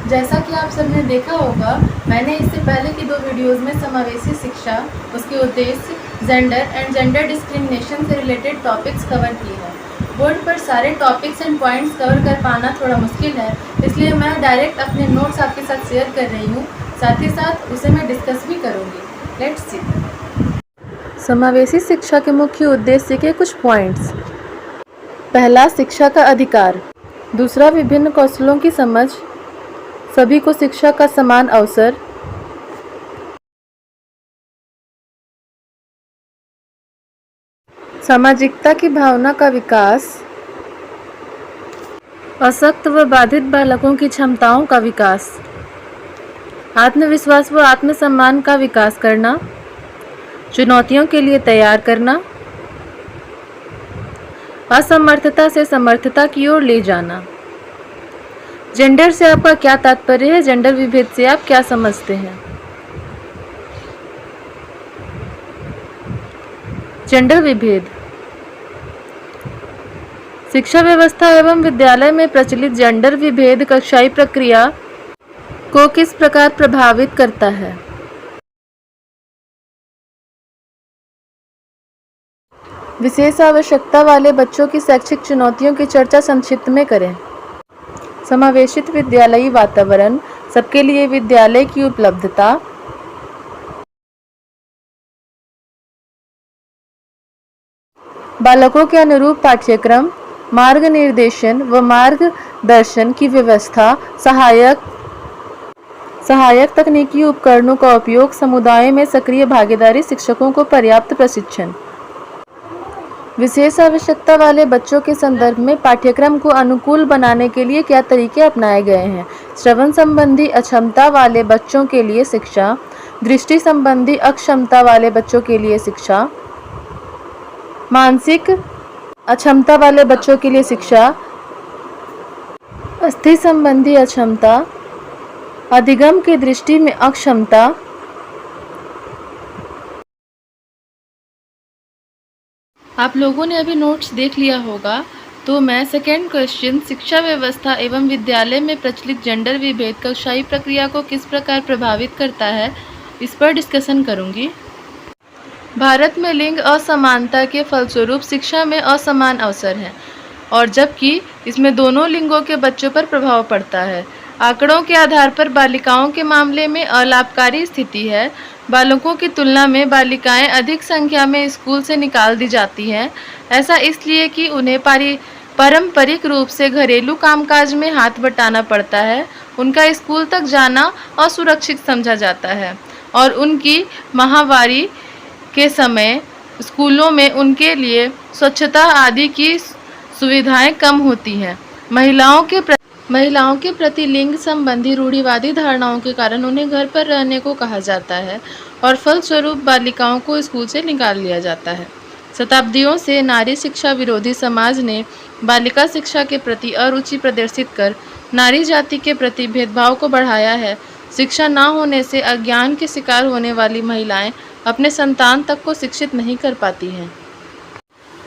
जैसा कि आप सबने देखा होगा, मैंने इससे पहले की 2 वीडियोज़ में समावेशी शिक्षा, उसके उद्देश्य, जेंडर एंड जेंडर डिस्क्रिमिनेशन से रिलेटेड टॉपिक्स कवर किए हैं। बोर्ड पर सारे टॉपिक्स एंड पॉइंट्स कवर कर पाना थोड़ा मुश्किल है, इसलिए मैं डायरेक्ट अपने नोट्स आपके साथ शेयर कर रही हूँ। साथ ही साथ उसे मैं डिस्कस भी करूँगी। Let's see. समावेशी शिक्षा के मुख्य उद्देश्य के कुछ पॉइंट्स। पहला, शिक्षा का अधिकार। दूसरा, विभिन्न कौशलों की समझ। सभी को शिक्षा का समान अवसर। सामाजिकता की भावना का विकास। अशक्त व बाधित बालकों की क्षमताओं का विकास। आत्मविश्वास व आत्मसम्मान का विकास करना। चुनौतियों के लिए तैयार करना। असमर्थता से समर्थता की ओर ले जाना। जेंडर से आपका क्या तात्पर्य है? जेंडर विभेद से आप क्या समझते हैं? जेंडर विभेद शिक्षा व्यवस्था एवं विद्यालय में प्रचलित जेंडर विभेद कक्षाई प्रक्रिया को किस प्रकार प्रभावित करता है? विशेष आवश्यकता वाले बच्चों की शैक्षिक चुनौतियों की चर्चा संक्षिप्त में करें। समावेशित विद्यालयी वातावरण, सबके लिए विद्यालय की उपलब्धता। बालकों के अनुरूप पाठ्यक्रम, मार्ग निर्देशन व मार्गदर्शन की व्यवस्था, सहायक तकनीकी उपकरणों का उपयोग, समुदाय में सक्रिय भागीदारी, शिक्षकों को पर्याप्त प्रशिक्षण। विशेष आवश्यकता वाले बच्चों के संदर्भ में पाठ्यक्रम को अनुकूल बनाने के लिए क्या तरीके अपनाए गए हैं? श्रवण संबंधी अक्षमता वाले बच्चों के लिए शिक्षा। दृष्टि संबंधी अक्षमता वाले बच्चों के लिए शिक्षा। मानसिक अक्षमता वाले बच्चों के लिए शिक्षा। अस्थि संबंधी अक्षमता। अधिगम की दृष्टि में अक्षमता। आप लोगों ने अभी नोट्स देख लिया होगा, तो मैं सेकेंड क्वेश्चन, शिक्षा व्यवस्था एवं विद्यालय में प्रचलित जेंडर विभेद कक्षाई प्रक्रिया को किस प्रकार प्रभावित करता है, इस पर डिस्कशन करूंगी। भारत में लिंग असमानता के फलस्वरूप शिक्षा में असमान अवसर हैं और जबकि इसमें दोनों लिंगों के बच्चों पर प्रभाव पड़ता है। आंकड़ों के आधार पर बालिकाओं के मामले में अलाभकारी स्थिति है। बालकों की तुलना में बालिकाएं अधिक संख्या में स्कूल से निकाल दी जाती हैं। ऐसा इसलिए कि उन्हें पारंपरिक रूप से घरेलू कामकाज में हाथ बटाना पड़ता है। उनका स्कूल तक जाना असुरक्षित समझा जाता है और उनकी माहवारी के समय स्कूलों में उनके लिए स्वच्छता आदि की सुविधाएं कम होती हैं। महिलाओं के प्रति लिंग संबंधी रूढ़िवादी धारणाओं के कारण उन्हें घर पर रहने को कहा जाता है और फलस्वरूप बालिकाओं को स्कूल से निकाल लिया जाता है। शताब्दियों से नारी शिक्षा विरोधी समाज ने बालिका शिक्षा के प्रति अरुचि प्रदर्शित कर नारी जाति के प्रति भेदभाव को बढ़ाया है। शिक्षा न होने से अज्ञान के शिकार होने वाली महिलाएं अपने संतान तक को शिक्षित नहीं कर पाती हैं।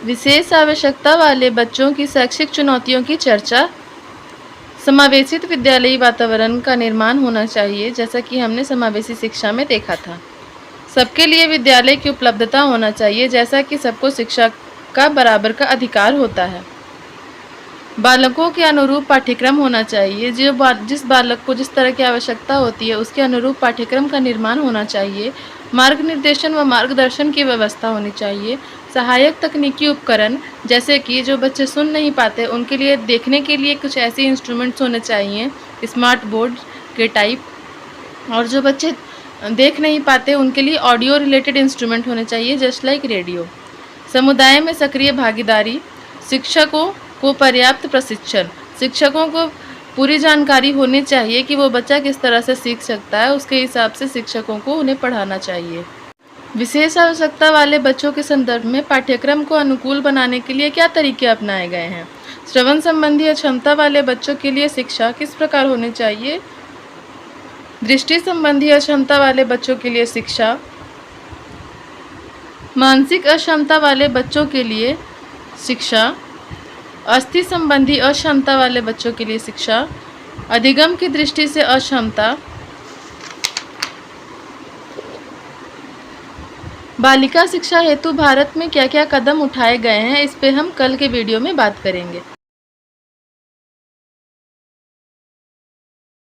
विशेष आवश्यकता वाले बच्चों की शैक्षिक चुनौतियों की चर्चा। समावेशित विद्यालयी वातावरण का निर्माण होना चाहिए, जैसा कि हमने समावेशी शिक्षा में देखा था। सबके लिए विद्यालय की उपलब्धता होना चाहिए, जैसा कि सबको शिक्षा का बराबर का अधिकार होता है। बालकों के अनुरूप पाठ्यक्रम होना चाहिए। जिस बालक को जिस तरह की आवश्यकता होती है उसके अनुरूप पाठ्यक्रम का निर्माण होना चाहिए। मार्ग निर्देशन व मार्गदर्शन की व्यवस्था होनी चाहिए। सहायक तकनीकी उपकरण, जैसे कि जो बच्चे सुन नहीं पाते उनके लिए देखने के लिए कुछ ऐसे इंस्ट्रूमेंट्स होने चाहिए, स्मार्ट बोर्ड के टाइप, और जो बच्चे देख नहीं पाते उनके लिए ऑडियो रिलेटेड इंस्ट्रूमेंट होने चाहिए, जस्ट लाइक रेडियो। समुदाय में सक्रिय भागीदारी। शिक्षकों को पर्याप्त प्रशिक्षण। शिक्षकों को पूरी जानकारी होनी चाहिए कि वो बच्चा किस तरह से सीख सकता है, उसके हिसाब से शिक्षकों को उन्हें पढ़ाना चाहिए। विशेष आवश्यकता वाले बच्चों के संदर्भ में पाठ्यक्रम को अनुकूल बनाने के लिए क्या तरीके अपनाए गए हैं? श्रवण संबंधी अक्षमता वाले बच्चों के लिए शिक्षा किस प्रकार होनी चाहिए? दृष्टि संबंधी अक्षमता वाले बच्चों के लिए शिक्षा। मानसिक अक्षमता वाले बच्चों के लिए शिक्षा। अस्थि संबंधी अक्षमता वाले बच्चों के लिए शिक्षा। अधिगम की दृष्टि से अक्षमता। बालिका शिक्षा हेतु भारत में क्या क्या कदम उठाए गए हैं, इस पे हम कल के वीडियो में बात करेंगे।